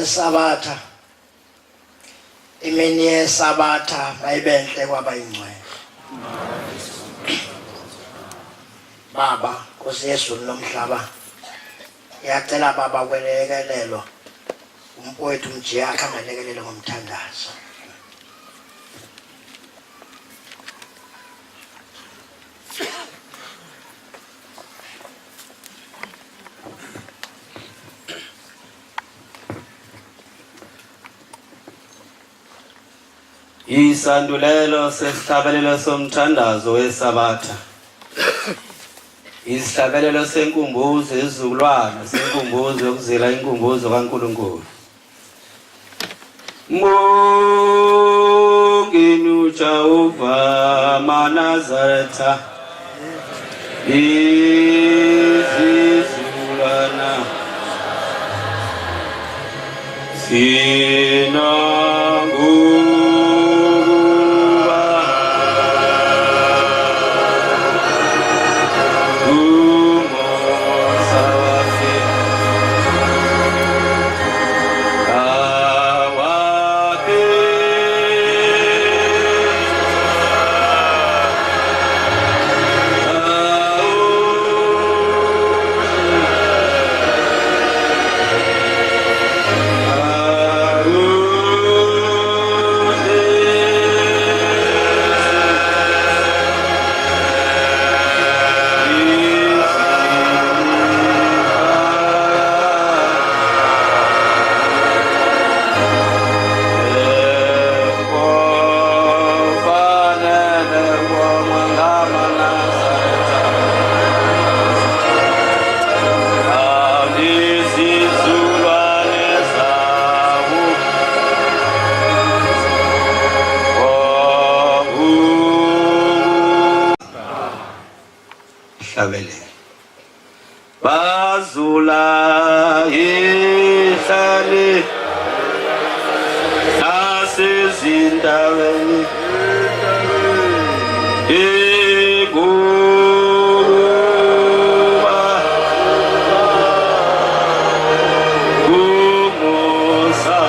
yesabatha imini yesabatha mayibenhle kwabayingcwele Baba Nkosi yezulu nomhlaba yacela baba kwelekelelo umfowethu nje akangalekelele ngomthandazo Isandulelo sesihlabelelo somthandazo wesabatha Isihlabelelo senkumbuzo izizukulwana senkumbuzo yokuzila inkumbuzo kaNkulunkulu Mongenu Jehova Manazaretha izizukulwana sinangu Bazula ihlale nasezindaweni ekuba kumusa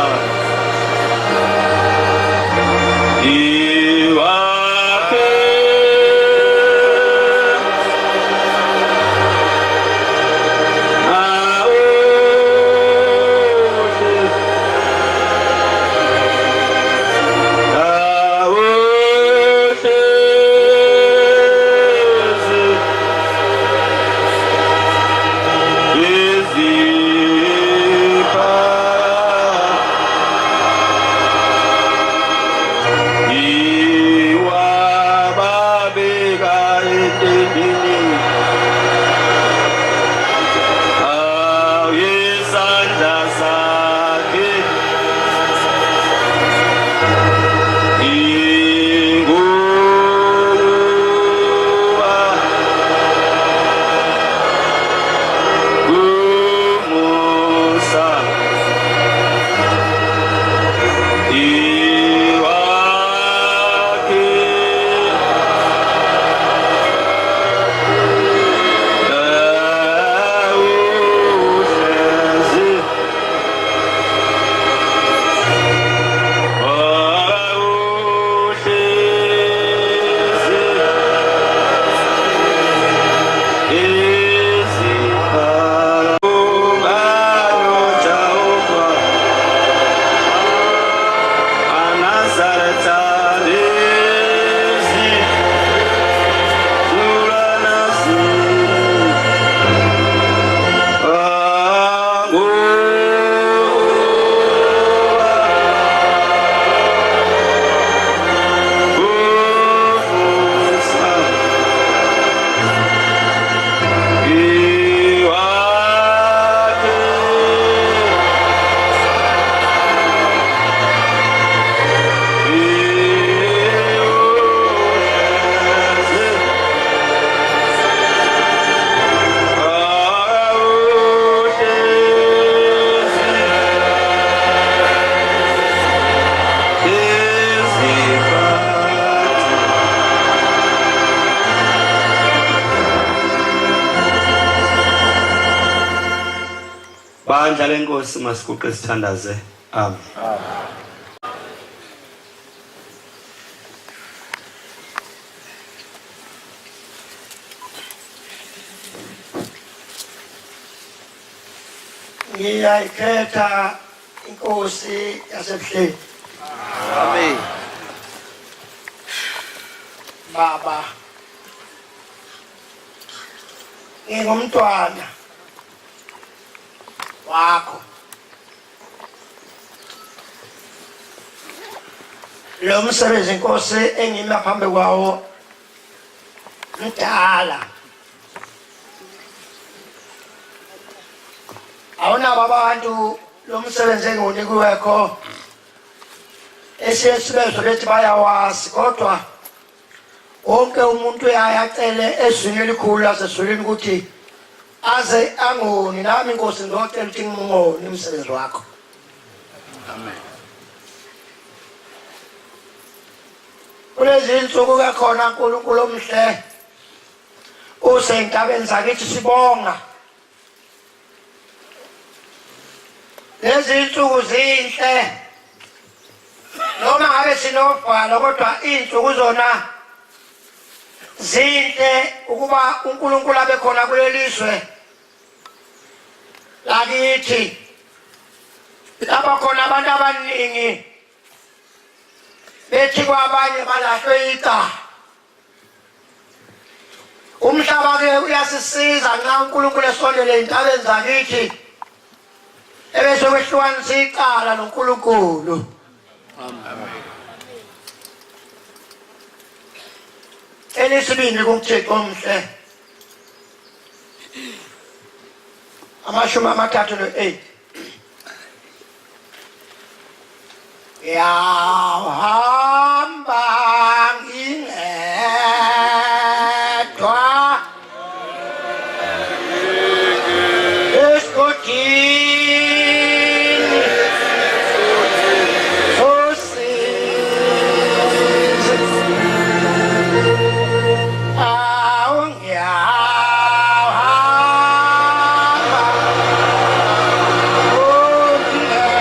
Bandla lenkosi masiguqe sithandaze. Amen. ngiyayikhetha inkosi yasebuhleni. Amen. Baba, ngingumntwana wakho. Lo msebenzi inkosi engima phambi kwawo mdala. Awunabo abantu lo msebenzi engiwunikiwekho esiyesibezwe bethi bayawazi, kodwa wonke umuntu uyayacele ezwini elikhulu lasezulwini ukuthi aze angoni. Nami inkosi ngizocela ukuthi ngimngoni umsebenzi wakho. Amen. Kulezi insuku kekhona uNkulunkulu omhle useyintabeni zakithi sibonga. Lezi insuku zinhle noma ngabe sinovalo, kodwa insuku zona zinhle ukuba uNkulunkulu abe khona kulelizwe lakithi. Abakhona abantu abaningi bethi kwabanye balahlwe icala. Umhlaba ke uyasisiza nxa uNkulunkulu esondele ey'ntabeni zakithi ebese kwehlukanisa icala noNkulunkulu. Amen. Elesibili kumthixo omhle, Amashumi 38. Yahamba ngingedwa esigodini sosizi, awu ngiyahamba ngingedwa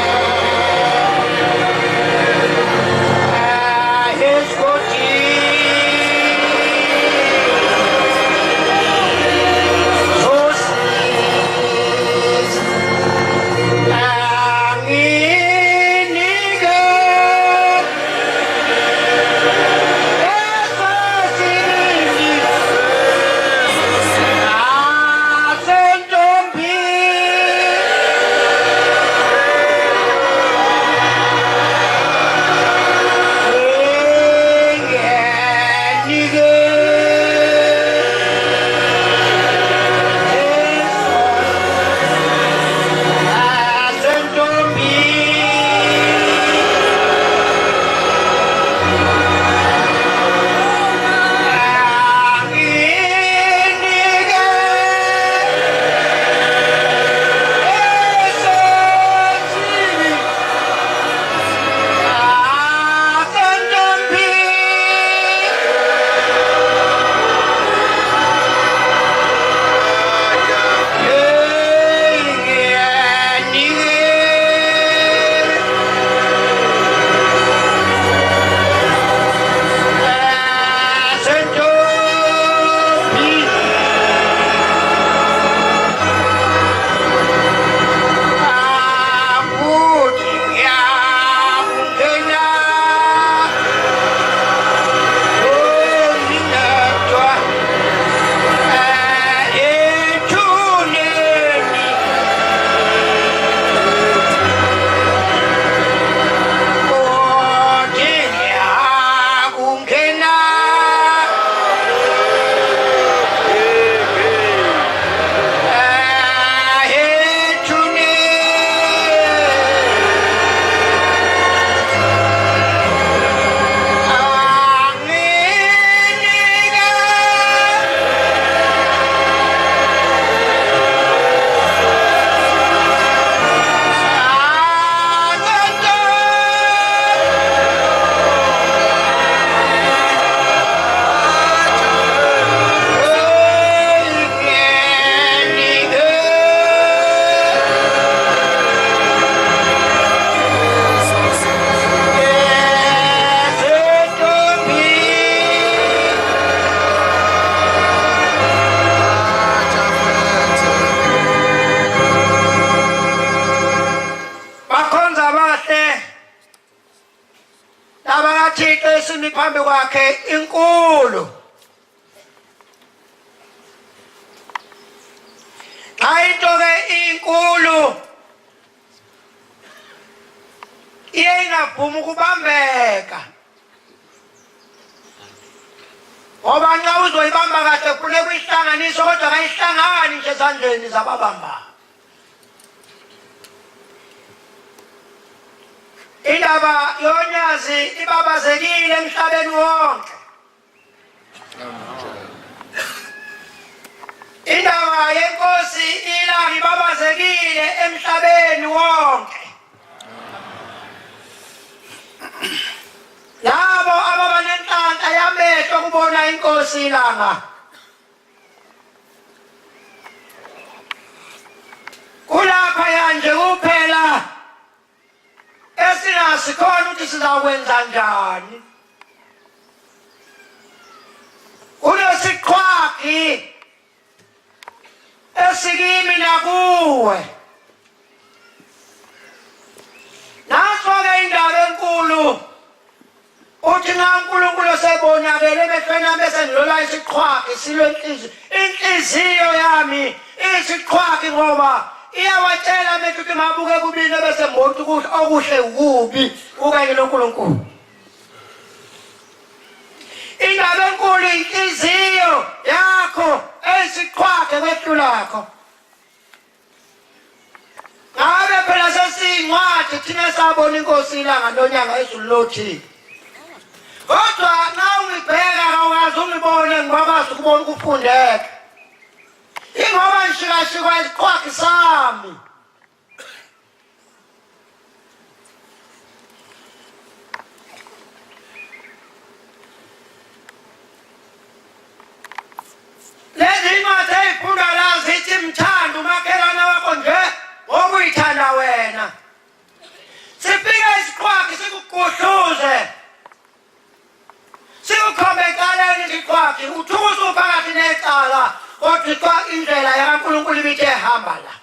esimi phambi kwakhe inkulu. Xa into ke inkulu iye ingavumi ukubambeka. Ngoba nxa uzoyibamba kahle kufuneka uyihlanganise kodwa kayihlangani nje ezandleni zababamba. Indaba yonyazi ibabazekile emhlabeni wonke. Indaba yenkosi ilanga ibabazekile emhlabeni wonke. Labo ababa nenhlanhla yamehlo kubona inkosi ilanga. Kulapha nje kuphela esingasikhona ukuthi sizakwenza njani. Kunesiqhwagi esikimi nakuwe. Naso-ke indaba enkulu uthi nxa uNkulunkulu sebonakele emehlweni ami esendlola isiqhwagi silwe inhliziyo yami isiqhwagi ngoba iyawatshela amehlo ukuthi mabuke kubini bese mbona ukuthi okuhle ukubi ukanye noNkulunkulu. Indaba enkulu inhliziyo yakho esiqhwagi kwehlo lakho. Ngabe phela sesiyincwadi thina sabona inkosi ilanga nonyanga ezulu lothile. Kodwa nxa ungibheka awukazi ungibone ngibakwazi ukubona ukufundeka. Ingoba ngishikashikwa isiqhwagi sami. Lezi incwadi ey'funda la zithi mthanda umakhelwane wakho nje ngokuyithanda wena. Sifike isiqhwagi sikuguhluze. Sikukhombe ecaleni isiqhwagi uthukuze uphakathi necala. Kodwa indlela yakaNkulunkulu ibithe hamba la.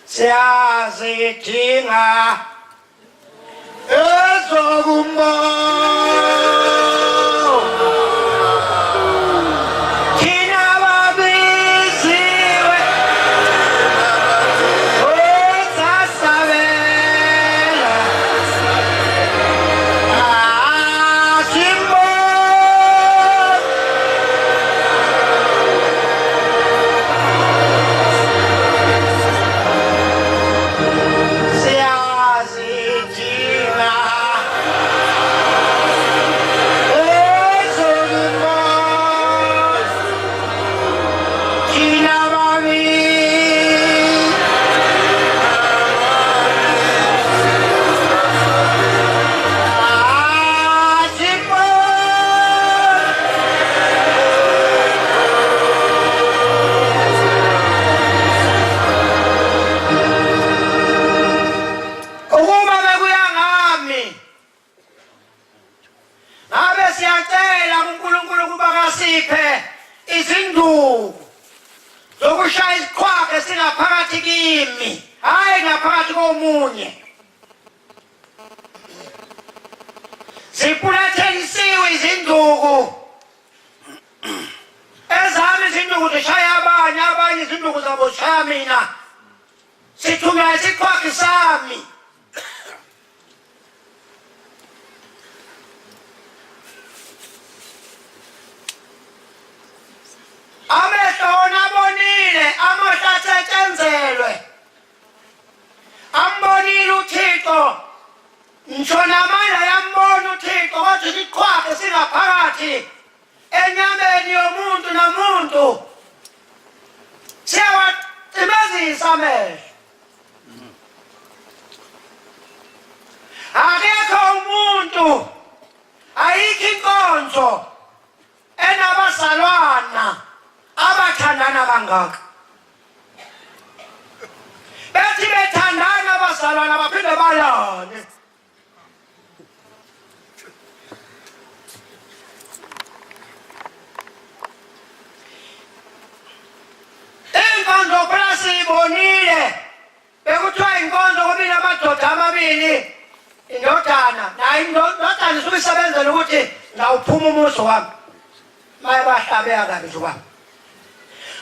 Siyazidinga ezokumbona. Izinduku zokushaya isiqhwagi esingaphakathi kimi, hayi ngaphakathi komunye. Zipulathelisiwe izinduku. Ezami izinduku zishaya abanye izinduku zabo zishaya mina. Sithumela isiqhwagi sami. Amehlo wona abonile, amehlo asetshenzelwe. Ambonile uThixo. Ngisho namandla yambona uThixo kodwa isiqhwagi singaphakathi enyameni yomuntu nomuntu. Siyawacimezisa amehlo. Akekho umuntu, ayikho inkonzo enabazalwana abathandana kangaka. Bethi bethandana abazalwana baphinde balane. Inkonzo phela siyibonile. Bekuthiwa inkonzo kubili amadoda amabili indodana naye indodana isuke isebenzela ukuthi ngawuphuma umuso wami maye bahlabeka kabi nje kwami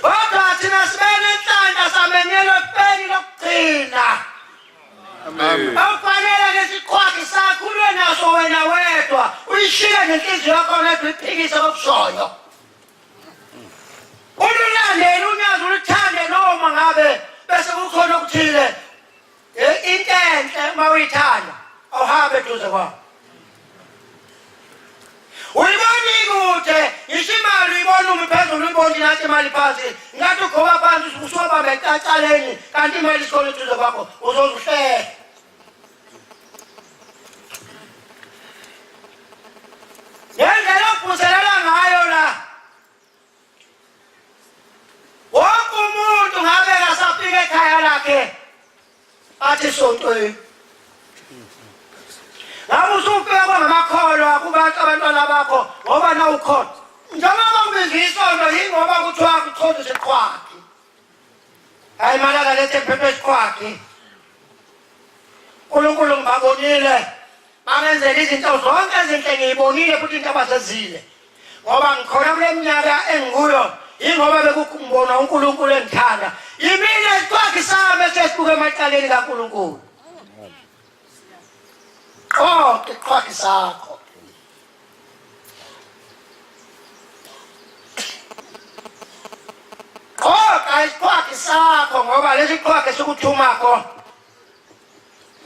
kodwa thina sibene inhlanhla samenyelwe ekubeni lokugcina awufanele ke siqhwagi sakho ulwe naso wena wedwa uyishiye nenhliziyo yakho nedwa uyiphikise kokushoyo ululandele unyazo uluthande noma ngabe bese kukhona okuthile into enhle uma uyithanda awuhambe eduze kwakho uyibona ikude ngisho imali uyibona umi phezulu uyibona inathi imali phansi ngathi ugoba phansi usubamba ecacaleni kanti imali isikole eduze kwakho uzozuhleha ngendlela ovuselela ngayo la wonke umuntu ngabe kasafika ekhaya lakhe athi sontweni ngabe usufika kwangamakholwa kubantu abantwana bakho ngoba na ukhona njengoba kubiza isonto yingoba kuthiwa kuchonze isiqhwagi hayi malaka lethe mphethe isiqhwagi uNkulunkulu ngibabonile bangenzela izinto zonke ezinhle ngiyibonile futhi into abasezile ngoba ngikhona kule minyaka engikuyo yingoba bekumbona uNkulunkulu engithanda yimina isiqhwagi sami esesibuke emaqaleni kaNkulunkulu isiqhwagi sakho isiqhwagi sakho ngoba lesi siqhwagi sikuthumako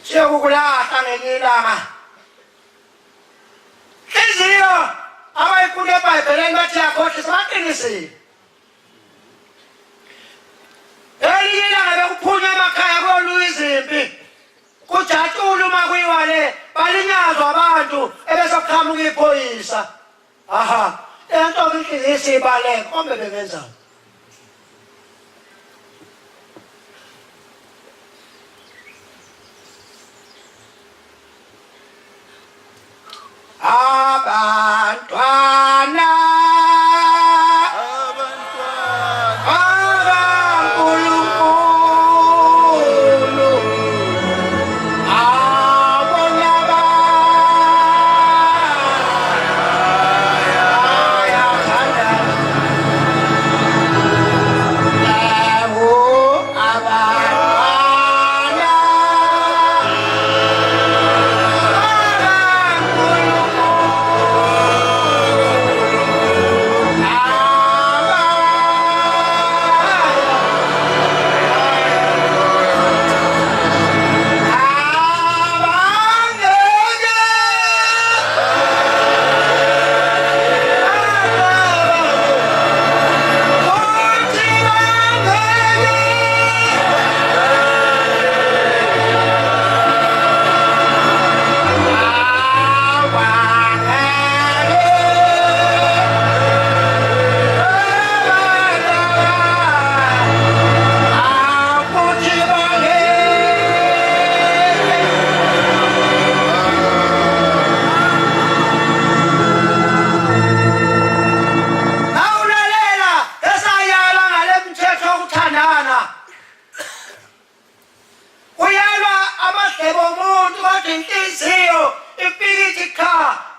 siyokukulahla ngelinye ilanga inhliziyo abayifunda eBhayibhelini bathi yakhohlisa baqinisile elinye ilanga bekuphunywa emakhaya kuyoluwa izimpi kujatshula uma kuyiwale balinyazwa abantu ebese kuqhamuka iphoyisa aha lento inhliziyo isibaleka kombe bebenzani abantwana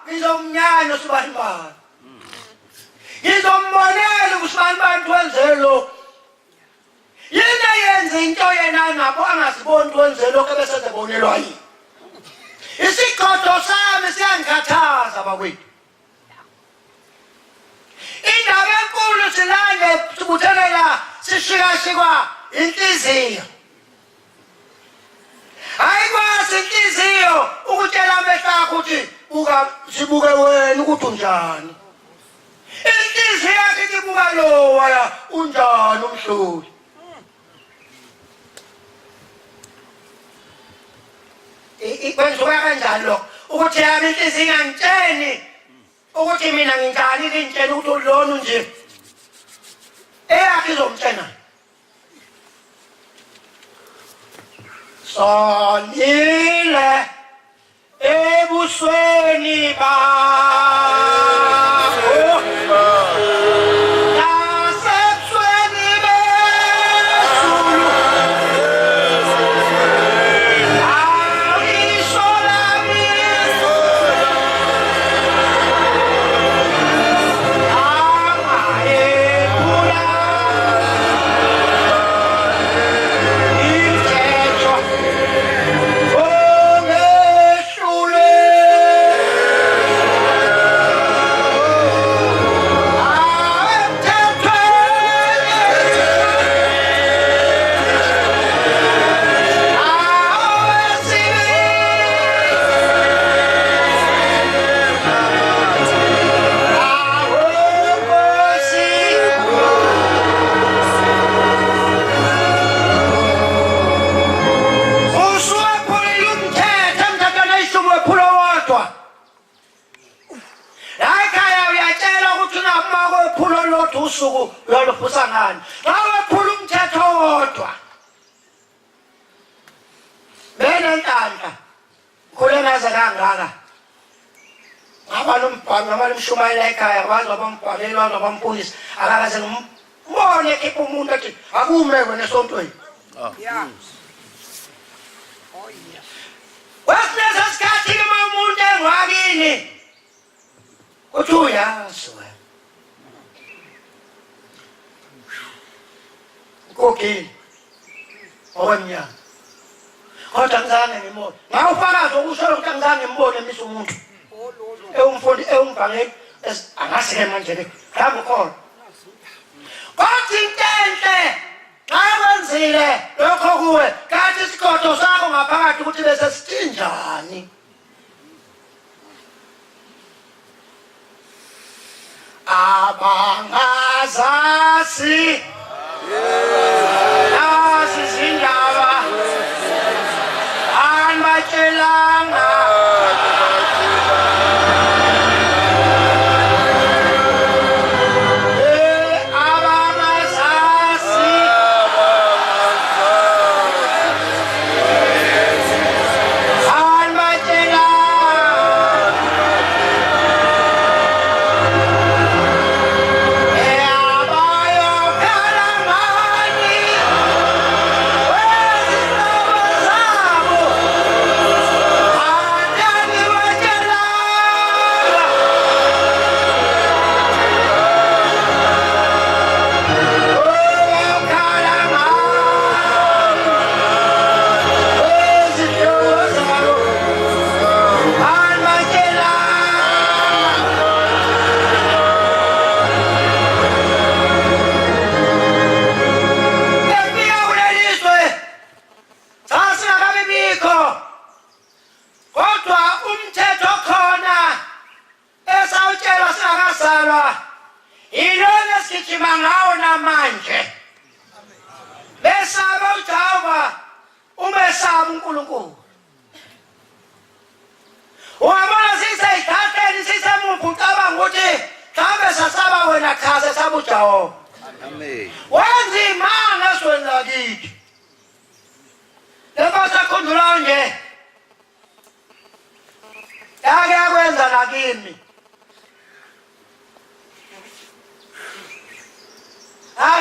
ngizomnyanya uSibani. Ngizombonela uSibani bantu wenzelo. Yena yenza into yena ngapho angasiboni wenze lokho ebese ebonelwa yini. Isiqotho sami siyangikhathaza bakwethu. Indaba enkulu silange sibuthelela sishikashikwa inhliziyo. Ayikwazi inhliziyo ukutshela amehlo akho ukuthi buka sibuke wena ukuthi unjani. Inhliziyo yakhe ibuka lo waya unjani umhloli. Kwenziwa kanjalo lokho ukuthi yami inhliziyo ingangitsheni ukuthi mina nginjani ngintshela ukuthi ulona nje eyakhe izomtshena sonile ebusweni bakho nasebusweni bezulu awisho lami kodwa usuku uyaluphusa ngani nawe phula umthetho wodwa benentanda khule naze kangaka abantu abamshumayela ekhaya abantu abambhaleli abantu abamfundisi akakaze ngibone ekhipha umuntu athi akume wena esontweni wesineza sikhathi uma umuntu engwakini uthi uyazi wena kokini okwemnyama kodwa ngizange ngimone ngawufakazi okushoyo ukuthi angizange ngimbone emisa umuntu ewumfundi ewumbhangeli angase-ke manje-ke mhlawumbe ukhona kodwa into enhle xa kwenzile lokho kuwe kanti isigodo sakho ngaphakathi ukuthi bese sithinjani abangazazi nazi izindaba anbatshelanga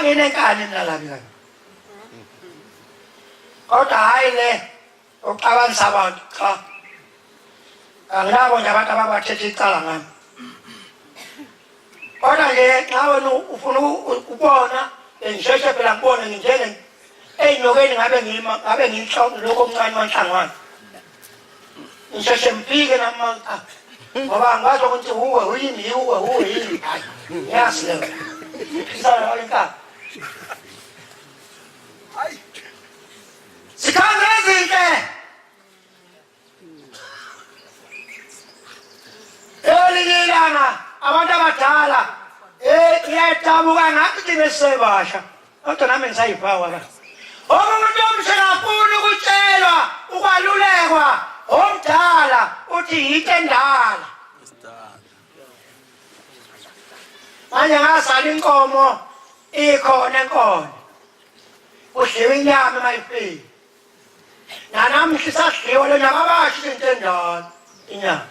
nginenkani nalabi kani kodwa hayi le uxabanisa abantu cha anginabo nje abantu ababathethe icala ngami kodwa nje xa wena ufuna ukubona ngisheshe phela ngibone nginjene ey'nyokeni ngabe ngiyinhloko lokho okuncane wanhlangwana ngisheshe ngifike nami ngoba ngazi ukuthi uwe yini hayi ngiyazi leyo ngiphikisana nale nkani sikhanga ezinhle elinye ilanga abantu abadala iyadabuka ngathi thina sisebasha kodwa nami ngisayibhawa la umuntu omsha kafuna ukutshelwa ukwalulekwa omdala uthi yinto endala manje ngasala inkomo ikhona enkono udliwa inyama emayifini nanamhla isadliwa le nyama abasho into endala inyama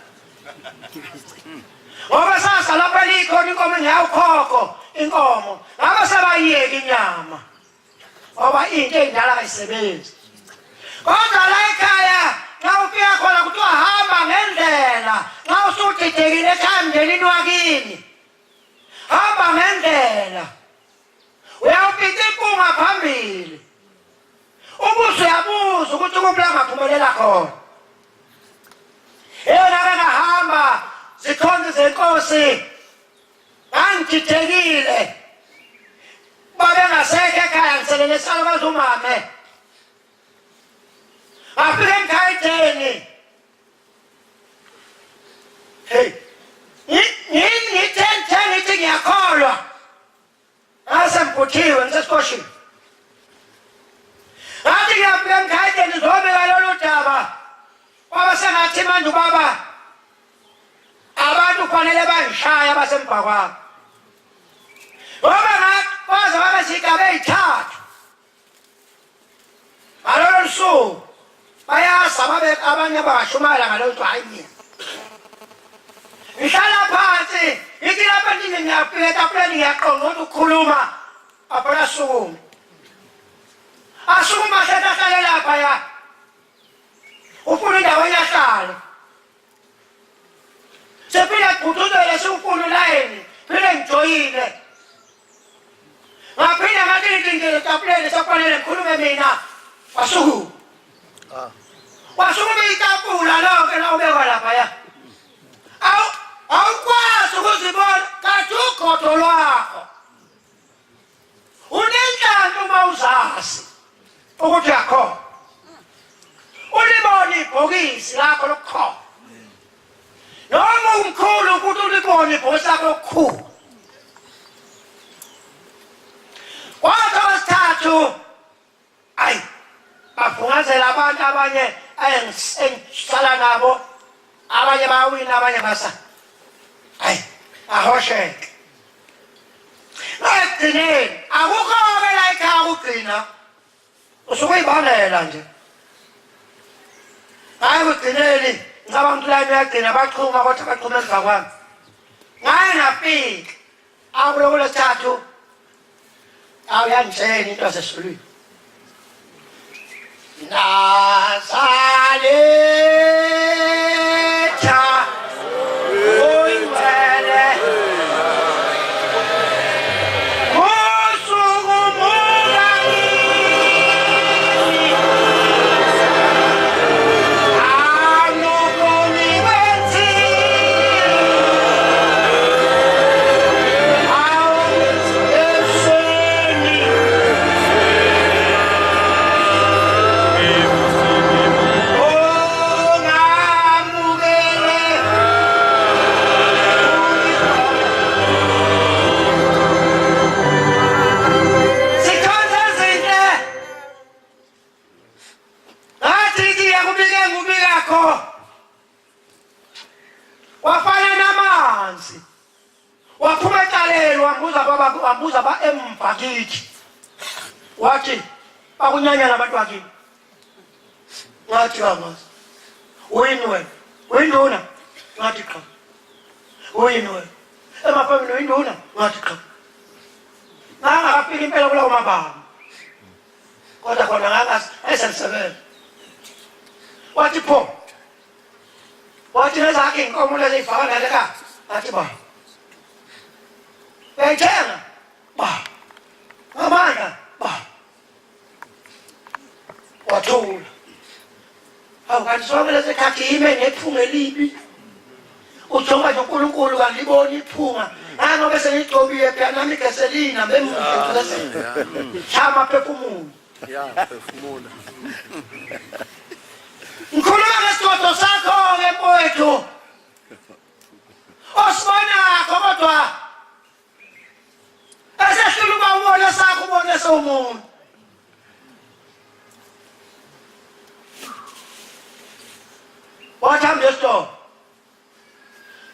ngoba sasa lapha likhona inkomo engeyawukhokho inkomo ngabe sebayiyeka inyama ngoba into ey'ndala kayisebenzi kodwa la ekhaya xa ufika khona kuthiwa hamba ngendlela xa usudidekile ethandelini wakini hamba ngendlela uyawupita impunga phambili ubuso uyabuza ukuthi kuphi la ngaphumelela khona yena-ke ngahamba zikhonzi zenkosi ngangididekile babengasekho ekhaya ngiselele esalukazi umame ngafika emkhayideni ngithe ngithi ngiyakholwa ngasengivuthiwe ngisesikoshini ngathi ngiyafika emkhayideni zobeka lolu daba kwaba sengathi manje ubaba abantu kufanele bangishaya abasemva kwami ngalolu suku bayazi abanye abangashumayela ngalo nto hayi mina ngihlala phansi ithi lapha ndini ngiyafika etafuleni ngiyaqonda ukuthi ukhuluma aphela sukuma asukuma hlala lapha ya ufuna indawo yahlala sephila kuthuzele siufuna layini phile ngijoyile ngaphila ngathi ngidingile etafuleni safanele ngikhulume mina wasukuma wasukuma itafula lonke la ubekwa lapha ya awukwazi ukuzibona kathi ugodo lwakho unenhlanhla uma uzazi ukuthi akho ulibona ibhokisi lakho lokukhona noma umkhulu ukuthi ulibone ibhokisi lakho lokukhulu kwathi wesithathu ayi bafungazela abantu abanye engihlala nabo abanye bawina abanye basa hayi ahosheke ekugcineni akukho-ke la ekhaya ukugcina usukuyibhalela nje hayi kugcineni ngicabanga ukuthi layini uyagcina bachuma kodwa bachuma emva kwami ngaye ngafika akulo lesithathu awuyangitshela into yasesulwini Nazaletha uyingcwele usukumula kimi anobuni wenzile aweseni wafana namanzi waphuma etaleni wambuza ba emva kithi wathi bakunyanyana abantu bakini ngathi amazi uyini wena uyinduna ngathi cha uyini wena emafamini uyinduna ngathi cha ngangafika impela kulawo mabanga kodwa khona ngangazi ayisalisebenza wathi pho wathi nezakhe inkomo lezi ey'faka nale ka athi ba uyayithenga ba ngamandla ba wathula hawu kanti sonke lezi khathi yime nephunga elibi ujonga nje uNkulunkulu kangaliboni iphunga ngobe sengigcobile phela nami igeselina bemuhle chama phefumulo phefumula ngikhuluma ngesigodo sakho-ke mfowethu osibonakho kodwa esehlula uba ubone sakho ubone sewumuntu wathamba esitolo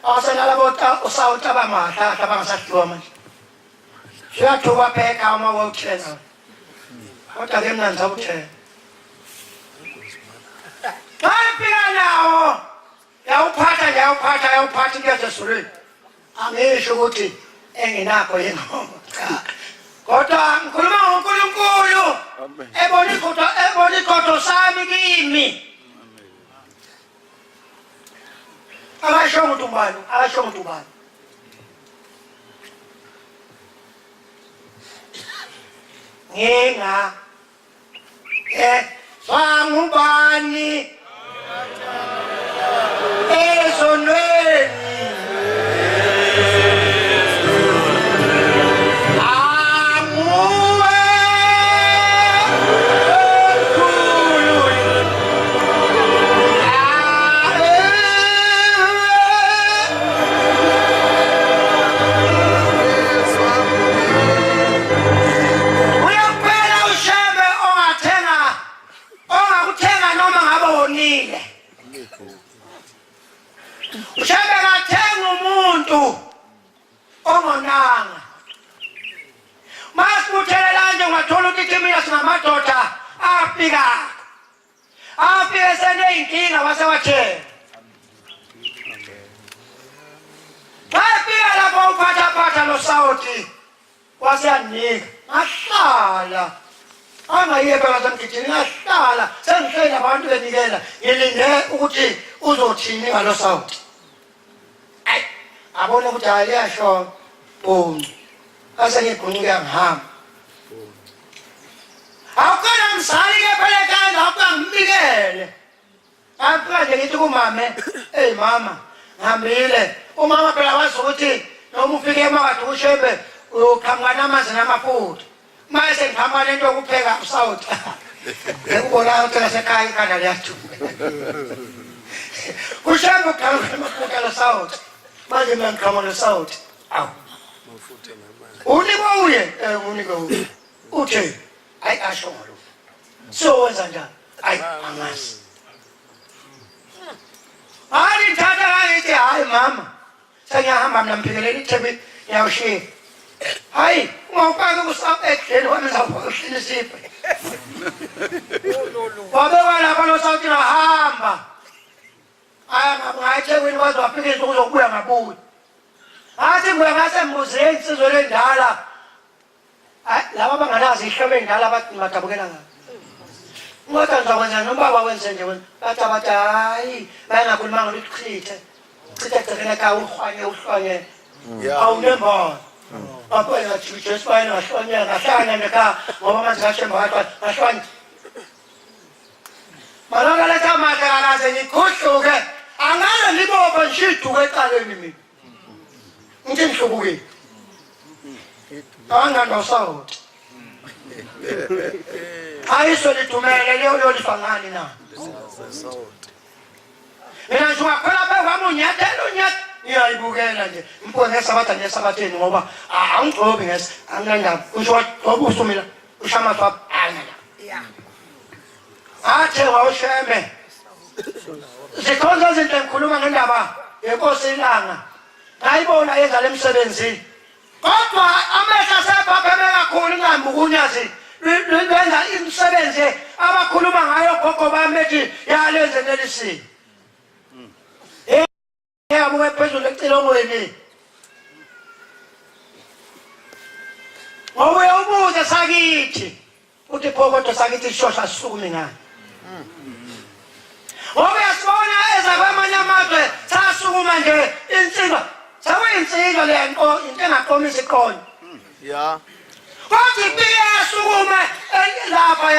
awasenalabo usawuthi abamahla abangasahliwa manje suyathuka pheka uma wawuthenga kodwa-ke mna ndizawuthenga ngayifika nawo yawuphatha into yasesulwini angisho ukuthi enginakho yengoma kodwa ngikhuluma ngoNkulunkulu ebona igodo sami kimi akasho umuntu ubani Swangubani ezonweni amuwe ekhulu uyaphela ushebe ongakuthenga noma ngabe wonile ushebe kathenga umuntu ongonanga masibuthelela nje ungathola ukuthi mina sinamadoda afika wafike seneyinkinga wasewathela wafika lapho uphathaphatha noSawuthi waseyanika ngahlala angayeke ngasemgidini ngahlala sengihleli abantu benikela ngilinde ukuthi uzothini ngalo Sawuthi abona ukuthi hayi liyasho bonke ase ngibhuncuka ngihamba awukona msali-ke phela ekhanda awukangibikele akukade ngithi kumame eyi mama ngihambile umama phela wazi ukuthi noma ufike emakade ushembe uyoqhamuka namanzi namafutha manje sengiqhamuka lento yokupheka uSawuthi ekubona ukuthi ngasekhaya ikhanda liyaduma ushembe uqhamuka namafutha loSawuthi manje mina ngiqhamuka loSawuthi awu unikwe uye unikwe uye utheni hayi asho ngalo sowenza njani hayi angazi hayi ngithatha ngayithi hayi mama sengiyahamba mina ngiphekelela iThebi ngiyawushiya hayi ungawufaki kusapedleni wami ngizawuhlini siphe wabekwa lapha noSawuthi ngahamba haya ngayiThekwini waze wafikisa ukuzobuya ngabuya athi nguye ngasembuze insizwe lendala laba banganazi ihlobo endala bathi madabukela ngayo ngoba ngizakwenza nobaba wenze nje wena bathi hayi bayangakhulumanga ukuthi chithe gcekela ka uhlanye awunembono apho yathi Jesu wena ngahlanya ngahlanya neka ngoba manje ngashemba ngahlanya malanga letha mata kanaze ngikhohluke angale libobo ngishiduke eqaleni mina ngithi ngihlubuke anganda uSawuthi ayiso lithumele leyo yolifangani na mina nje wakhona bawami unyathelo ngiyayibukela nje mpone sabatha ngesabatheni ngoba angigcobi ngese anginandaba usho ngoba usumila ushama swap angala athe wawusheme zikhonza izinto engikhuluma ngendaba yenkosi ilanga ngayibona yenza lemsebenzini kodwa amehla sebhabheme kakhulu ingambukunyazi lwenza imisebenzi abakhuluma ngayo gogo bami ethi yalenze lelisini yabuke phezulu ecilongweni ngoba uyabuza sakithi uthi pho kodwa sakithi shosha sisukumi ngani ngoba yasibona eza kwamanye amazwe sasukuma nje insizwa sakuyinsizwa lento into engaqomisa iqondo ya kodwa ipike yasukuma lapha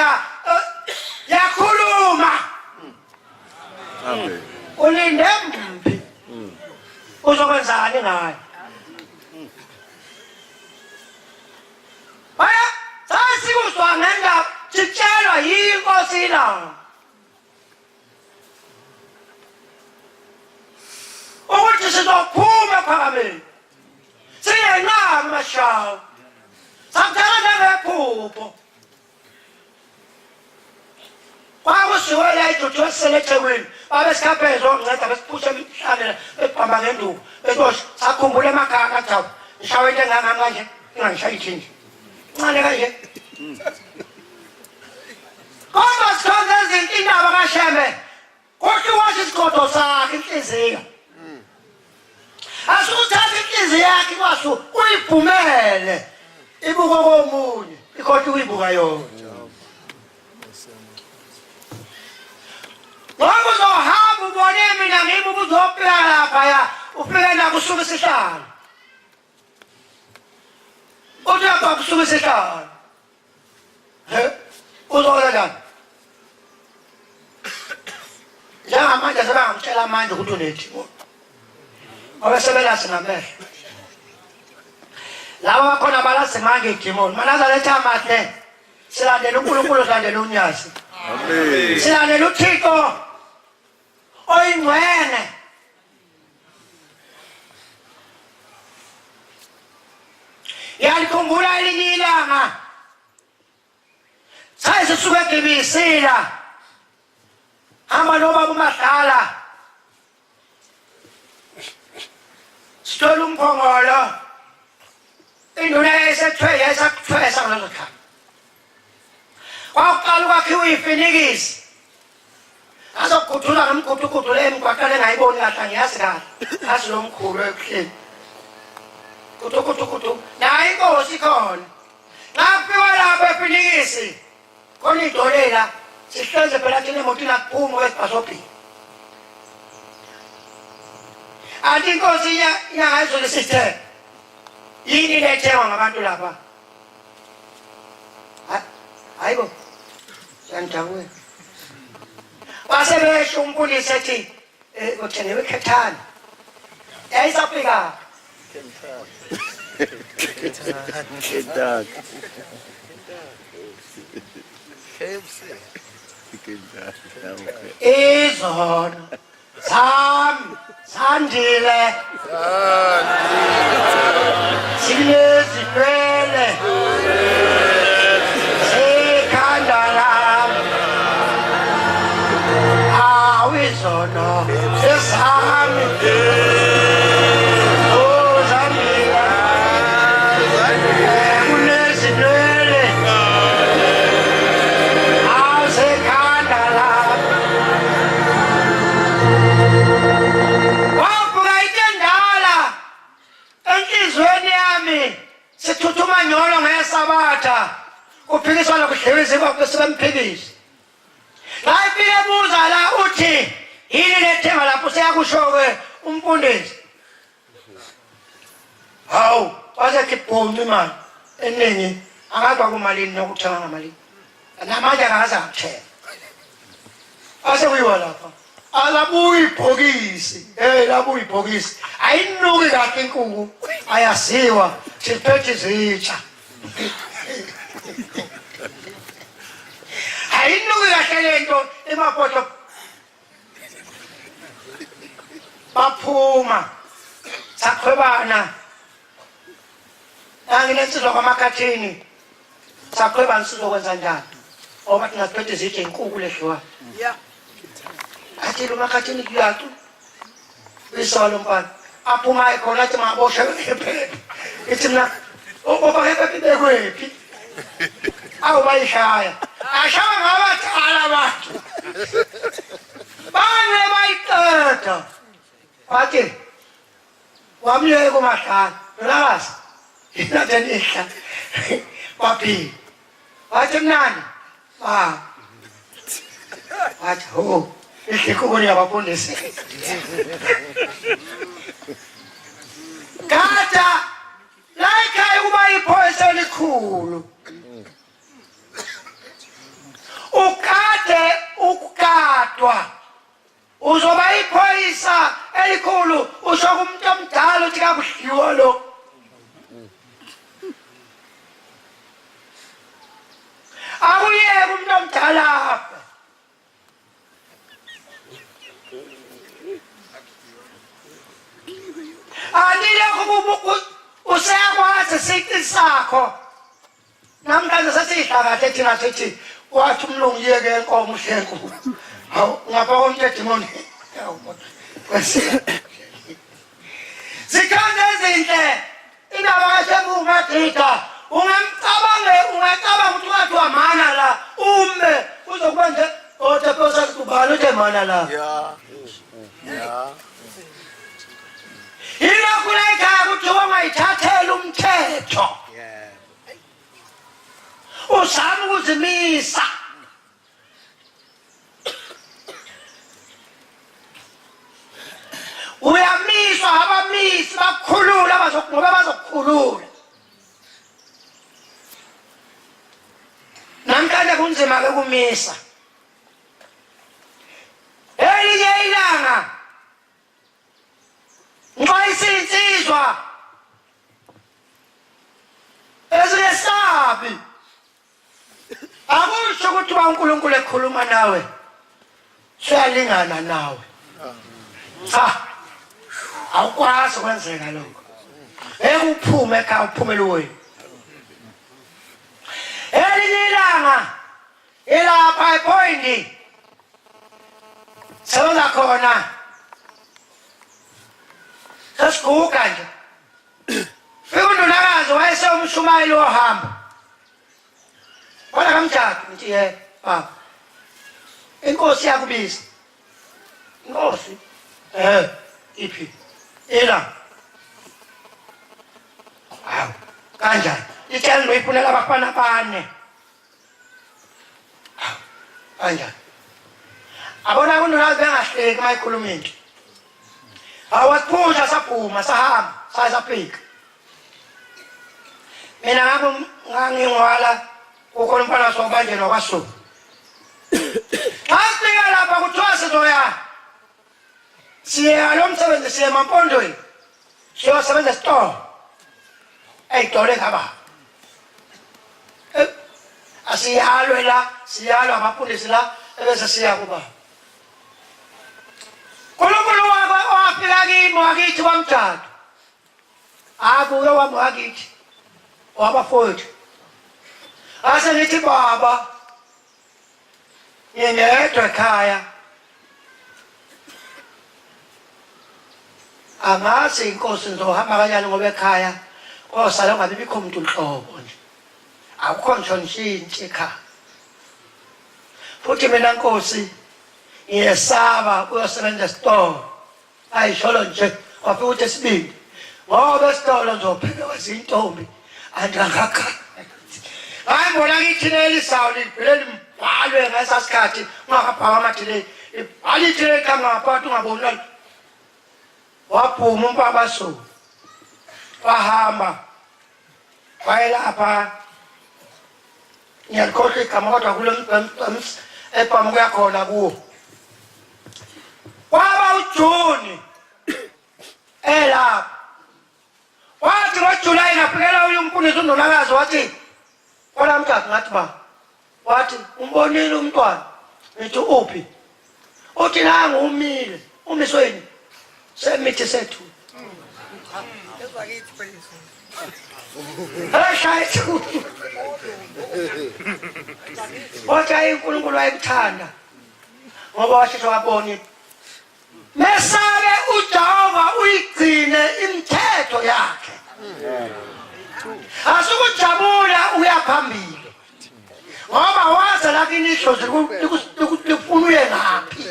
yakhuluma amen ulinde mphi uzokwenzani ngayo baya sasikuzwa ngendaba sitshelwa yinkosi ilanga ukuthi sizophuma ephakameni singenqaba amashawu sakuthatha ngephupho kwakusiwe la iJojo eseleThekwini babesikhaphezwa nginceda besiphushe emhlane ebhamba ngenduku besosho sakhumbula emakhaya kathi awu ngishawe into engangami kanje ingangishayi ithinje ncane kanje kodwa sikhonza izinto indaba kaShembe kodwa washo isigodo sakhe inhliziyo asukuthatha inhliziyo yakhe kwasu uyiphumele ibuko komunye ikhothi uyibuka yona ngoba uzohamba ubone mina ngimi ubuzopika laphaya ufike la kusuka isihlalo uthi lapha kusuka isihlalo uzokwenza njani njengamanje sebangamtshela amanje ukuthi unethi ngoba sebelasi ngamehlo laba bakhona balasi mange idimoni manazaletha amahle silandela uNkulunkulu silandela uNyasi amen silandela uThixo oyingcwele yalikhumbula elinye ilanga sayisisuke eGibisila hamba nobaba uMadala sithola umphongolo induna yayisakutshwesa ngalezo khathi kwakuqala ukwakhiwa ifinikisi wakuthula ngemgudugudu le emgwaqane engayiboni kahle angiyazi kahle asi lo mkhulu ebuhleni kutukutukutu nayo inkosi khona ngaphiwa lapho ePhilikisi khona idolela sihleze phela thina emotini akuphumi kwesibhasobhini athi inkosi iyangayizole sithe yini lethengwa ngabantu lapha hayibo siyandawula basebesho umfundisi ethi uthengewe ekhethana yayisafika izono sami sandile sinezinwele sekhanda lami awizono sesami sithuthuma nyolo ngesabatha uphikiswa lokudlewisa kwabesebemphikisi la ifike ebuza la uthi yini lethemba lapho seyakusho-ke umfundisi hawu wasethi bhumi imali eningi angadwa kumalini nokuthenga ngamalini namanje angaze akuthenga asekuyiwa lapha alabuya ibhokisi labuya ibhokisi ayinuki kahle inkuku ayaziwa siphethe izitsha ayinuki kahle lento emabhodlo baphuma sakhwebana anginensizwa kwamakhathini sakhwebana sizokwenza njani ngoba tingasiphethe izitsha inkuku ledliwayo athi umakhathini kuyatu isolo mfana aphuma ekhona athi maboshe ngephepha ithi mina obakephephi bekwephi awu bayishaya ashaya ngabathala abantu bane bayiqeda wathi wamyeke kumahlanu nolakazi inatheni ihla baphila wathi mnani wathi ho ikukuni yabafundisi kata like ukuba iphoyisa elikhulu ukade ukukadwa uzoba iphoyisa elikhulu usho kumuntu omdala uthi kakudliwa lo akuyeke umuntu omdala anilekho useyakwazi siqi sakho namhlanje sesihlakathe thina sithi wathi umlungu yeke enkomo hlenku hawu ngapha komthethimoni zikhanda ezinhle indaba kaSebungadida ungacabanga ukuthi wathi wamana la ume uzokwenza othephosa kubhala uthe mana la ya ilokhu la ekhaya ukuthi ungayithathela umthetho uzama ukuzimisa uyamiswa abamisi bakukhulula bazokukhulula namhlanje kunzima-ke kumisa elinye ilanga nxa isinsizwa ezinesabi akusho ukuthi uba uNkulunkulu ekhuluma nawe siyalingana nawe cha awukwazi ukwenzeka lokho ekuphume ekhaya uphumele wena elinye ilanga ilapha ePhoyini sebenza khona sasiguga nje fika undunakazi wayesewumshumayeli wohamba wala kamjaphi ngithi baba inkosi yakubiza Nkosi. Iphi. Ela. Hawu, kanjani? Itshela loyifunela abafana bane. Kanjani? Abona kunona bengahleki mayikhuluma into. Awasiphuza saphuma sahamba saphika. Mina ngabo ngangingwala ukhona umfana sokubanjelwa kwaSuku. Asifika lapha kuthiwa sizoya. Siya lo msebenzi siya eMampondweni. Siyosebenza esitolo. Ey'tolo engaba. Asiyalwe la, siyalwa amapundisi la, ebese siya kuba. Nkulunkulu wafika kimi wakithi kwamthatha. Akuke wami wakithi. Wabafowethu. Ase ngithi baba. Ngiyedwa ekhaya. Angazi inkosi ngizohamba kanjani ngoba ekhaya kosala ngabe bikho umuntu nhlobo nje. Akukho ngisho nshintshi ekhaya. Futhi mina nkosi ngiyesaba uyosebenza esitolo. Ayisholo nje wafika ukuthi esibili. Ngoba esitolo ngizopheka kwezintombi andangakha. Hayi mbona ngithine lisawu liphele limbhalwe ngesasikhathi ungakabhaka amathile. Alithile kangapha ungabona. Waphuma umpaba so. Wahamba. Wayelapha. Ngiyakhohle igama kodwa kule ephamu kuyakhona kuwo. Kwaba uJuni. Elapha. Wathi ngoJulayi ngafikela uyumfundisi uNdolakazi wathi kona mthathu ngathi ba. Wathi umbonile umntwana. Ngithi uphi? Uthi nangu umile. Umisweni. Semithi sethu. Ezakithi phela. Ashayithu. Wathi uNkulunkulu wayekuthanda. Ngoba washesha wabona. Mesabe uJehova uyigcine imithetho yakhe. Asukujabula uyaphambili. Ngoba waza la kini ishozi likufunwe ngaphi.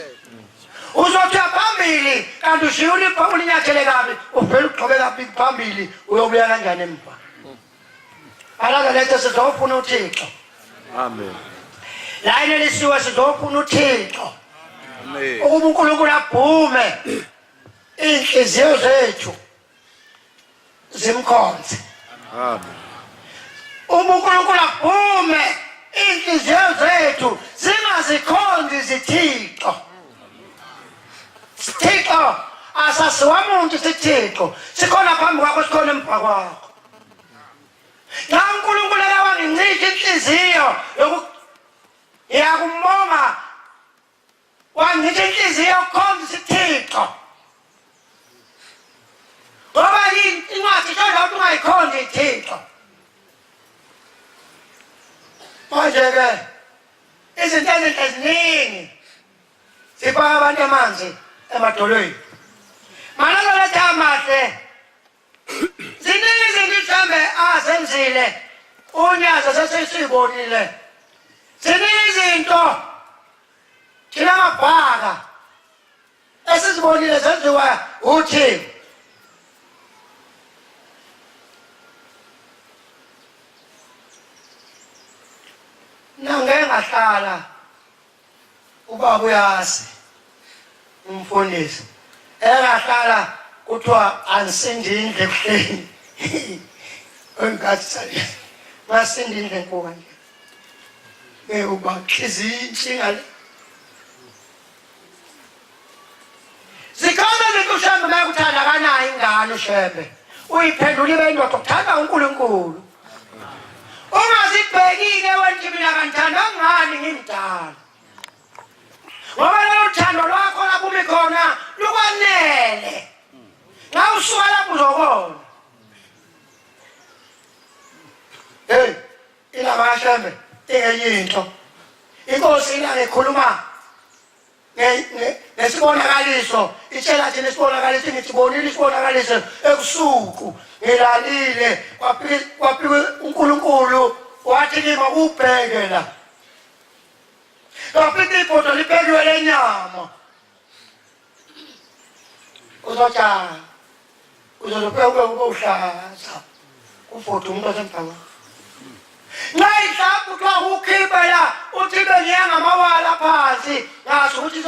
Uzothi phambili kanti ushiyuli ulinyathele kabi uvela uqhubeka phambili uyobuya kanjani emva. Alaza lethe sizofuna uThixo. Amen. La inelisiwe sizofuna uThixo. Amen. Ukuba uNkulunkulu aphume inhliziyo zethu zimkhonze. Amen. Uma uNkulunkulu aphume inhliziyo zethu zingazikhonzi izithixo. Thixo asasiwa umuntu sithixo sikhona phambi kwakho sikhona emva kwakho. Na uNkulunkulu akawangincithe inhliziyo yakumbonga wangithi inhliziyo yokukhonza isithixo. Ngoba incwadi isho ukuthi ungayikhonzi ithixo. Manje-ke izinto eziningi sifaka abantu amanzi emadolweni. Malalo letha amahle. Ziningi izinto mhlambe azenzile unyaza sesisibonile. Ziningi izinto thina mabhaka esizibonile zenziwa uthi nange ngahlala ubaba uyasi umfundisi engahlala kuthiwa ansindi indle kuhleni engathi sale masindi indle nkuka nje uba hliziyo zikhona izinto uShembe makuthanda kanayo ingane uShembe uyiphendula ibe indoda ukuthanda uNkulunkulu. Ungazibhekile wena mina kanthanda ngani ngimdala. Ngoba lo thando lwakho lapho khona lukwanele. Nga usuka lapho uzokona. Hey, ila bashembe ingeyinto. Inkosi ila ngekhuluma nesibonakaliso itshela thina isibonakaliso ngithibonile isibonakaliso ebusuku ngilalile kwaphi uNkulunkulu wathi kimi ubheke la kwaphi ipoto libhekiwe lenyama uzotshala uzozobeka uhlaza ufoto umuntu osemgama nayihlambu kuthiwa ukhiphe la uthi bengiyangamawala phansi ngasho ukuthi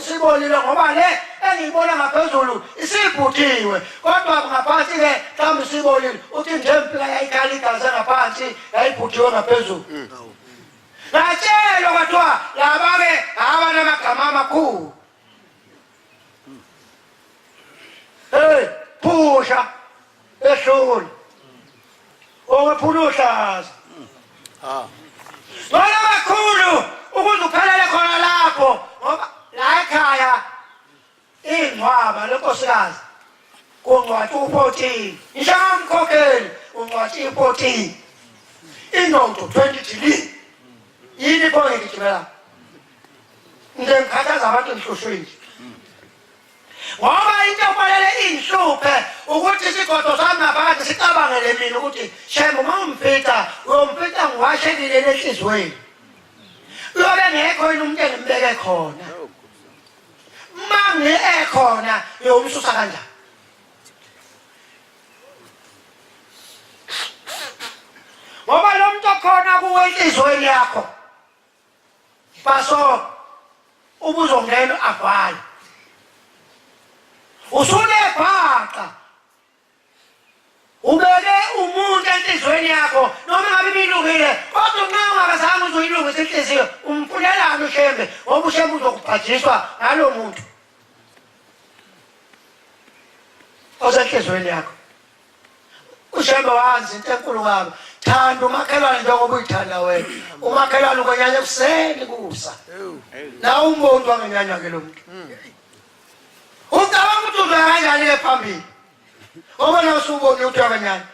sibolile ngoba le engiyibona ngaphezulu isiphuthiwe kodwa ngaphansi-ke mhlawumbe sibolile uthi nje mpika yayikhala igazi ngaphansi yayiphuthiwe ngaphezulu ngatshelwa kwathiwa laba-ke abanamagama amakhulu phusha ehlule ongephula uhlaza noma kakhulu ukuze uphelele khona lapho ngoba la ekhaya ingcwaba lenkosikazi kungcwatshe u-14 ishamkhokheli ungcwatshe i-14 inoto 20 dili yini pho ngigijimela nje ngikhathaza abantu ngihlushwe nje ngoba into efanele inhluphe ukuthi isigodo sami ngaphakathi sicabangele mina ukuthi shembe uma umpitha uyompitha ngiwashekile enhliziyweni uyobe ngekho yini umuntu engimbeke khona uma ngi-ekhona uyomsusa kanjani ngoba lo muntu okhona kuwe enhliziyweni yakho baso ubuzongena avale usulebhaqa ubeke umuntu enhliziyweni yakho noma ngabe ibilungile kodwa nxa ungakazange uzoyilungisa inhliziyo umfunelani ushembe ngoba ushembe uzokubhajiswa ngalo muntu osenhliziyweni yakho ushembe wazi into enkulu kabi thanda umakhelwane njengoba uyithanda wena umakhelwane ukwenyanya ekuseni kusa na umuntu wangenyanya-ke lo muntu ucabanga ukuthi uzoya kanjani-ke phambili ngoba na usubone ukuthi uyakanyani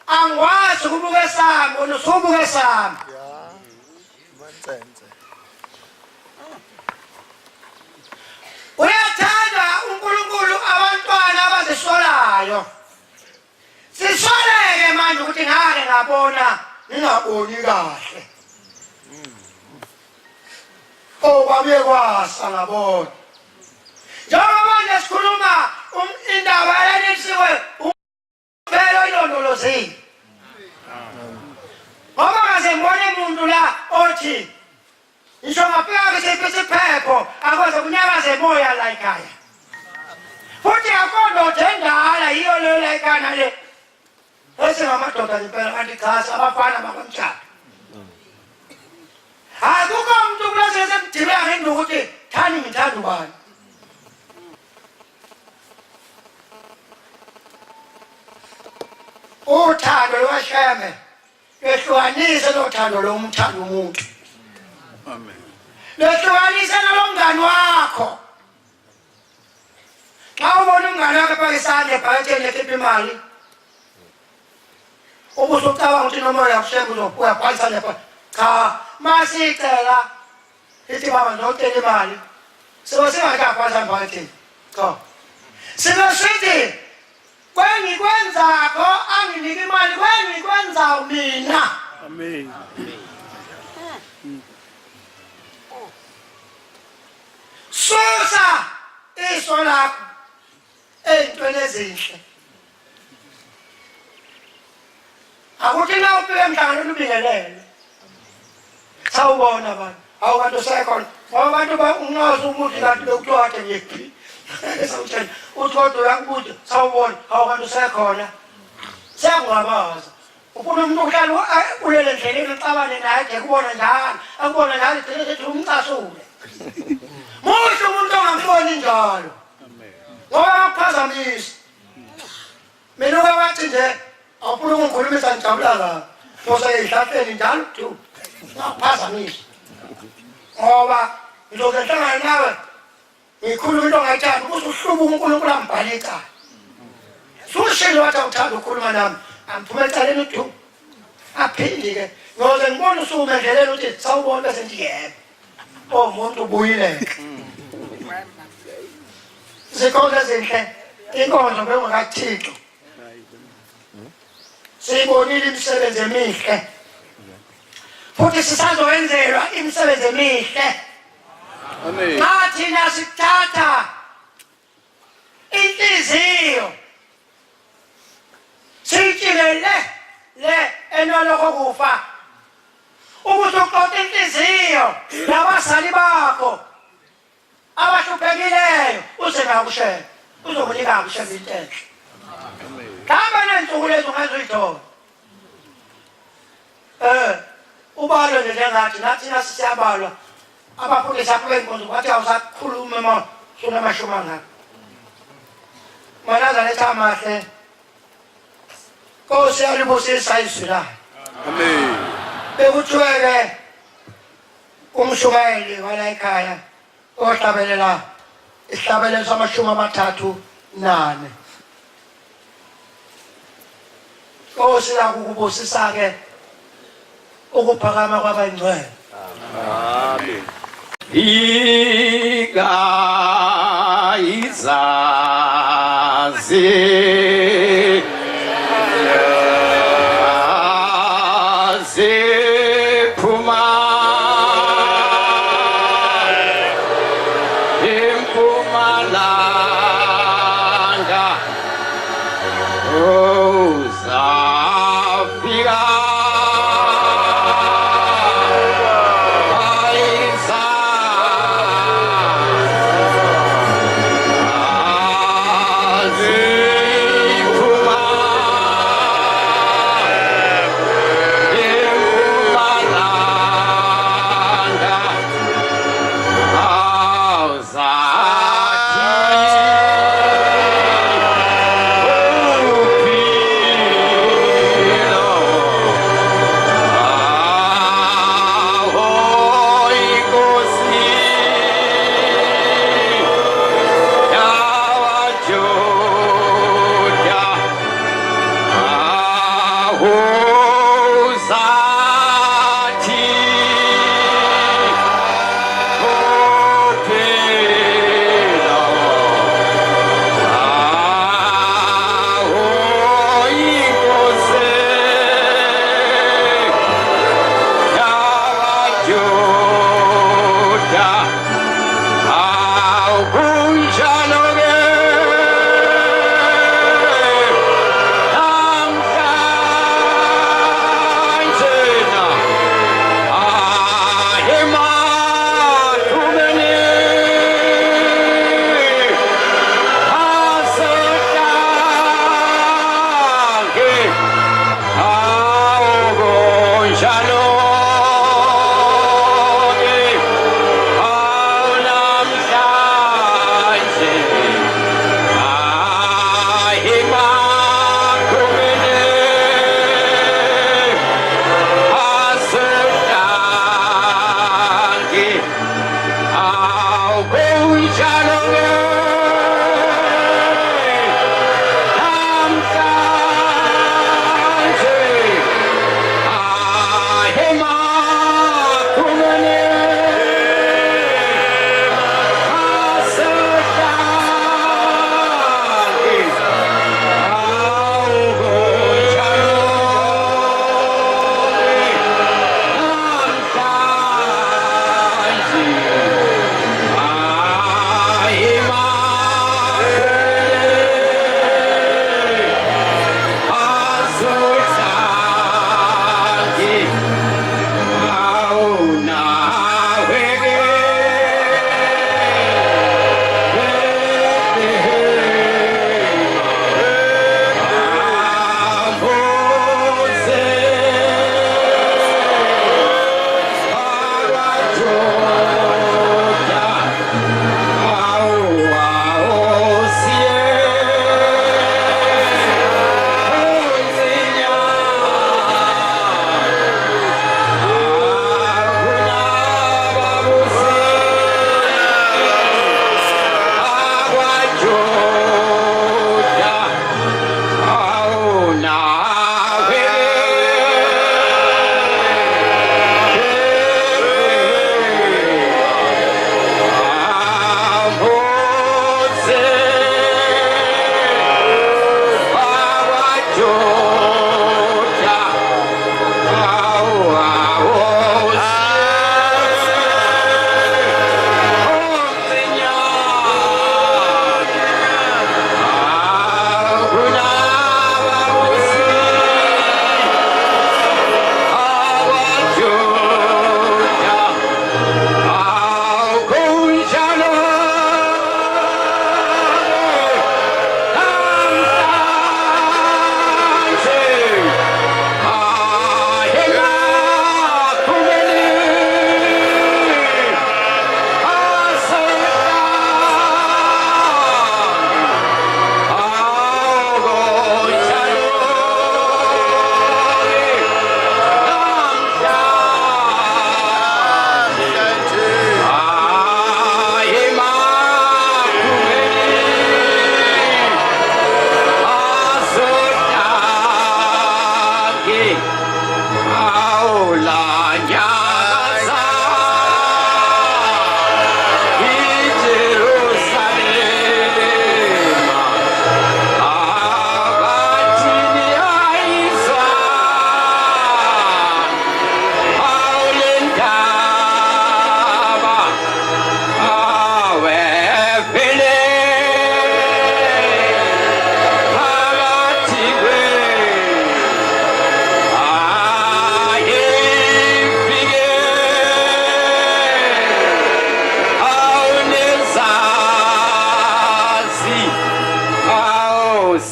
angikwazi ukubuka esami wena usubuka esami uyathanda uNkulunkulu abantwana abazisolayo sisolayo ukuthi ngake ngabona ngingaboni kahle. Kwabuye kwasa ngabona. Njengoba manje sikhuluma indaba yenisiwe uphelo ilondolozini. Ngoba ngaze ngibone umuntu la othi ngisho ngapha isiphepho akwazi ukunyakaza emoya la ekhaya. Futhi akho endala yiyo leyo la ekhaya le. Esingamadoda impela kanti cha abafana bakamtshado. Akukho umuntu kulase semdibeka ngendlu ukuthi thani ngithanda ubani. Uthando lwasheme lehlukanise lothando lomthanda umuntu. Amen. Lehlukanise nalomngane wakho. Xa ubona umngane wakho phakathi isandla ebhaketheni ekhipha imali. Ubusucabanga ukuthi noma uyakusheba uyabhalisa lapha. Cha, masicela ithi baba ngizocela imali. Sibe singakabhalisa ebhaketheni. Cha. Sibe sithi kwengikwenzakho anginike imali kwengikwenza mina. Amen. Susa iso lakho ey'ntweni ezinhle. Akuthi na ufike emhlanganweni ubingelele. Sawubona abantu. Awu kanti usekhona. Ngoba abantu ungazi ukuthi kanti bekuthiwa kade ngiyephi. Sawutshela uthi kodwa uyakubuza sawubona. Awu kanti usekhona. Siyakungabaza. Ufuna umuntu uhlala ulele endleleni uxabane naye ade kubona njalo. Akubona njalo igcine sethi umcasule. Muhle umuntu ongamboni njalo. Ngoba akuphazamisa. Mina wathi nje awufuna ukungikhulumisa ngijabula la. Ngoba eyihlahleni njalo tu. Akuphazamisa. Ngoba ngizohlangana nawe. Ngikhuluma into ongayithandi ukuthi uhlubuke uNkulunkulu ambhale icala. Sushilo wathi awuthanda ukukhuluma nami. Angiphume ecaleni tu. Aphindi ke. Ngoze ngibona usukume endleleni uthi sawubona bese ngithi yebo. Oh umuntu ubuyile. Zikhona ezinhle inkonzo bengakaThixo. Siyibonile imisebenzi emihle. Futhi sisazowenzelwa imisebenzi emihle. Amen. Nathi nasithatha inhliziyo siyitshilele le enoloko kufa. Ukuthi uqoqe inhliziyo labazali bakho abahluphekile uze nakushela uzokunika kushela intenhle. Kama nensuku lezo ungazuyithola. Ubalo nje ngathi nathi nasiyabalwa abafundisi apho enkonzo bathi awusakhuluma ma sona mashuma ngapha. Mana zaletha amahle. Nkosi alibusisa izwi la. Amen. Bekuthiweke umshumayeli wala ekhaya ohlabelela isihlabelelo sama-34. Nkosi yakukubusisa ke ukuphakama kwabangcwele. Amen. Izazi ziphuma impumalanga uzafika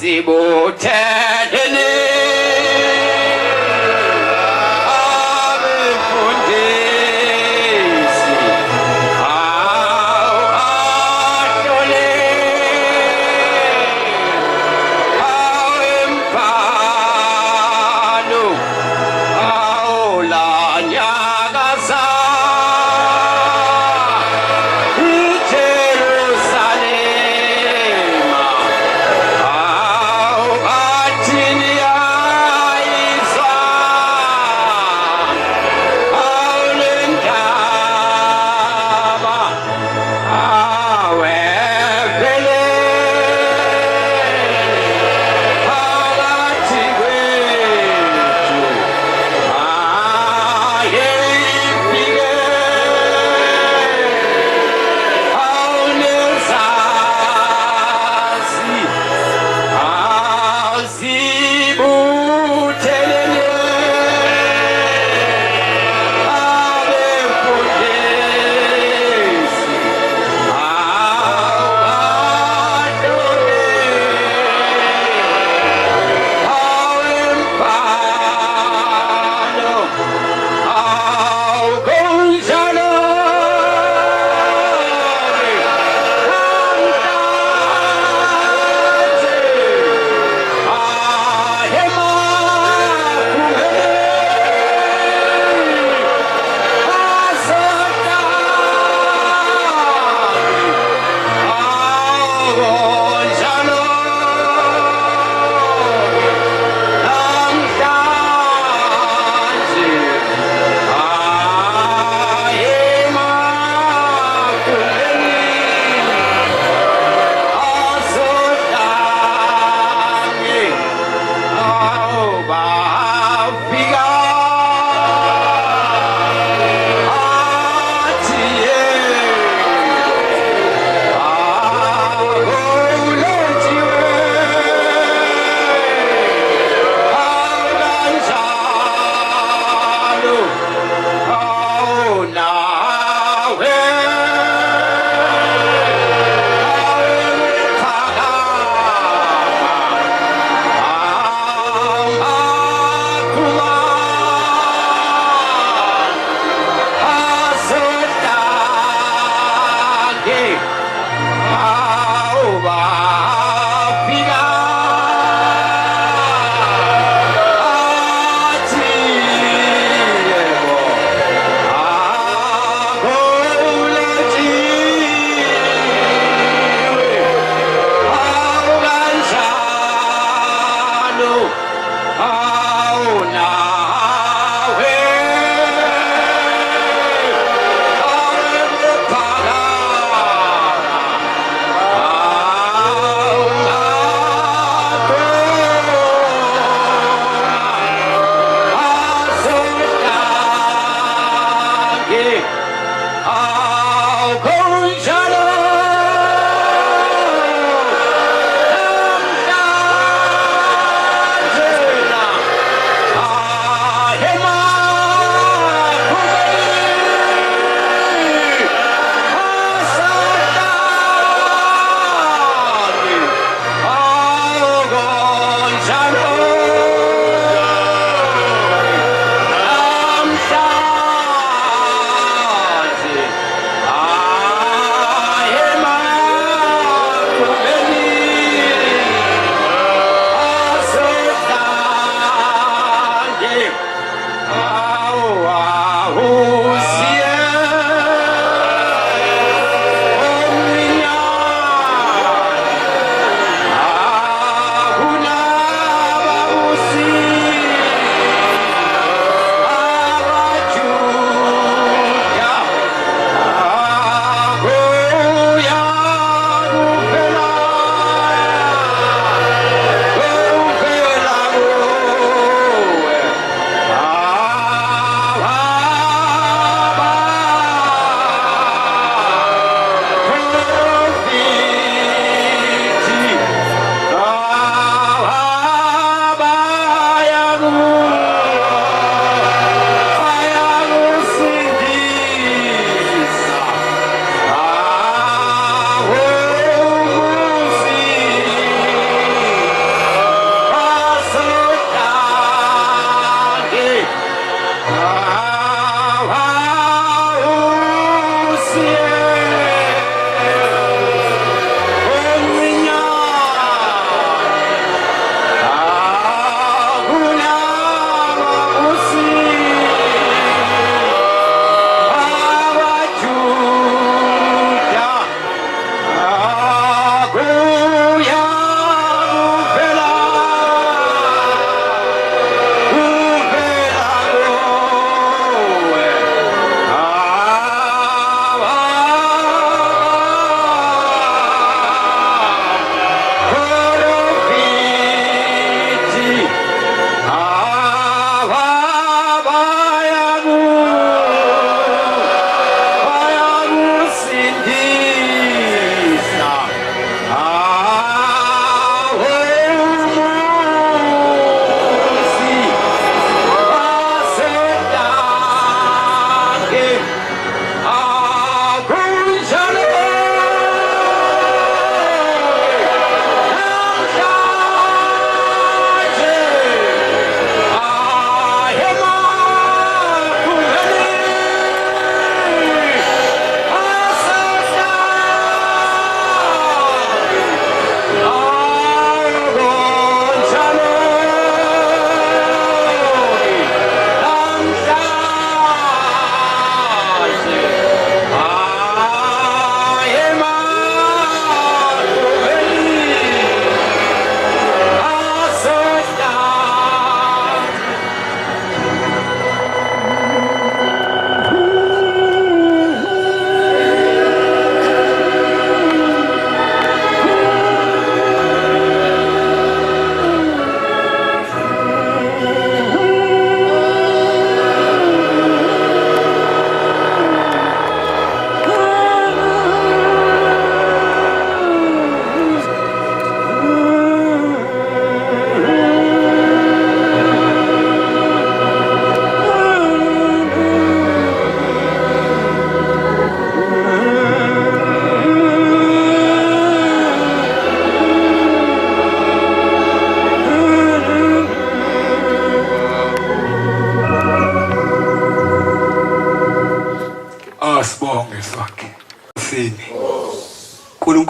zibuthele abefundisi ahlole awembhalo awulanyakaza iJerusalema awu athini ya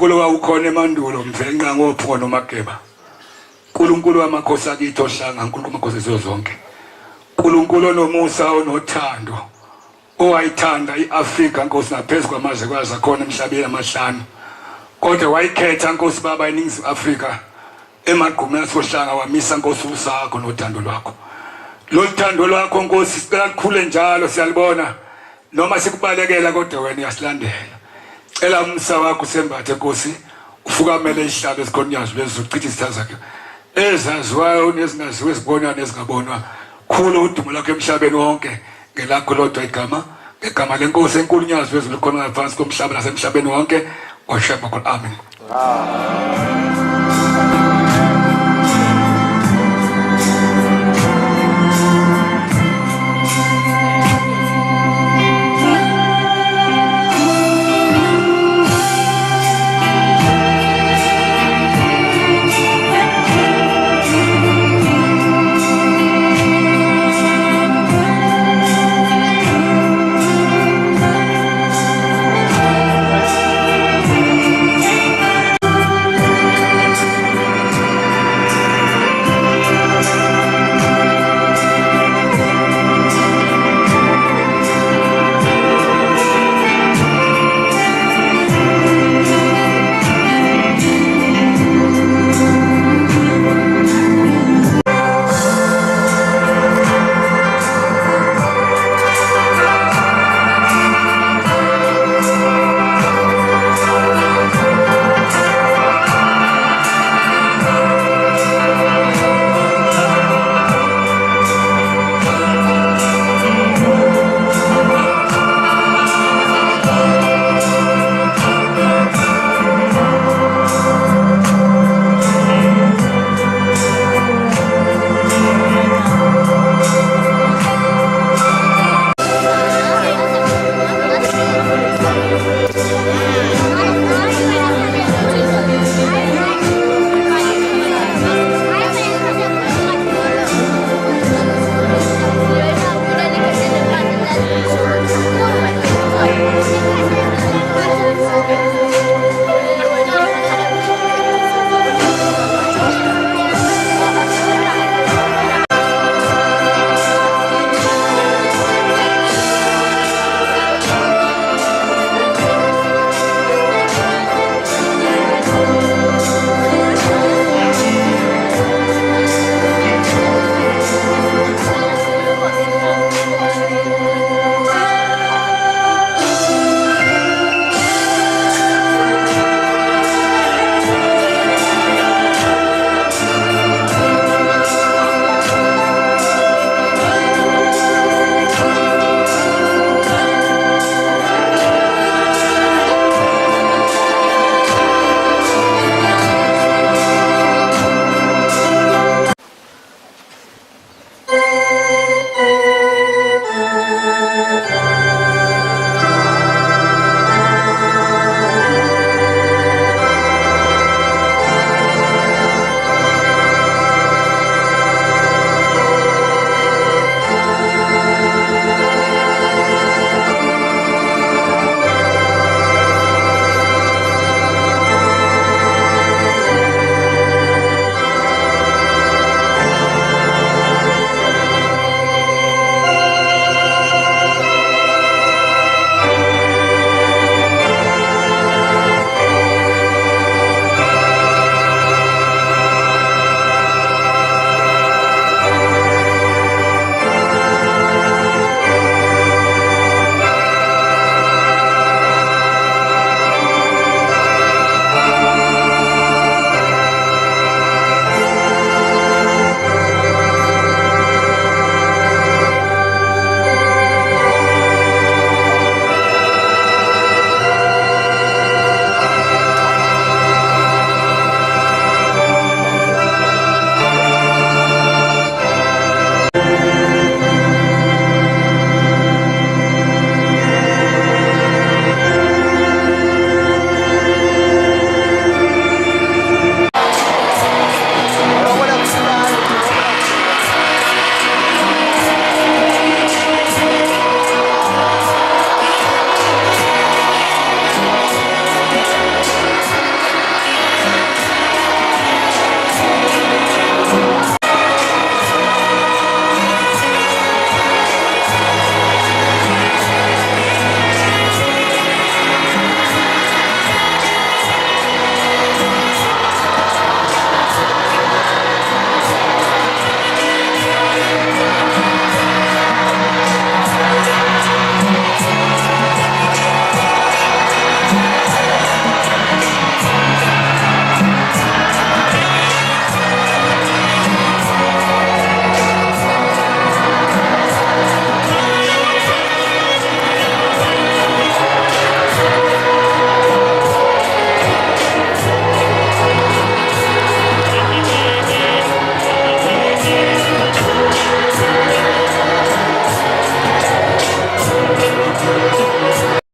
uNkulunkulu wawukhona emandulo mvenqa ngopho nomageba. uNkulunkulu wamakhosi akithi ohlanga, uNkulunkulu wamakhosi zonke. uNkulunkulu onomusa onothando. Owayithanda iAfrika Nkosi naphezulu kwamazwe kwaza khona emhlabeni amahlanu. Kodwa wayikhetha Nkosi baba eNingizimu Afrika emagqumeni asohlanga wamisa Nkosi usakho nothando lwakho. Lo thando lwakho Nkosi sicela likhule njalo siyalibona noma sikubalekela kodwa wena uyasilandela. Cela umsa wakho sembathe Nkosi ufukamele isihlalo esikhonyazo lezizochitha isitha zakhe. Ezaziwayo nezingaziwe ezibonwa nezingabonwa. Khulu udumo lakho emhlabeni wonke ngelakho lodwa igama ngegama lenkosi enkulunyazwe ezilikhona ngaphansi komhlaba nasemhlabeni wonke. Amen.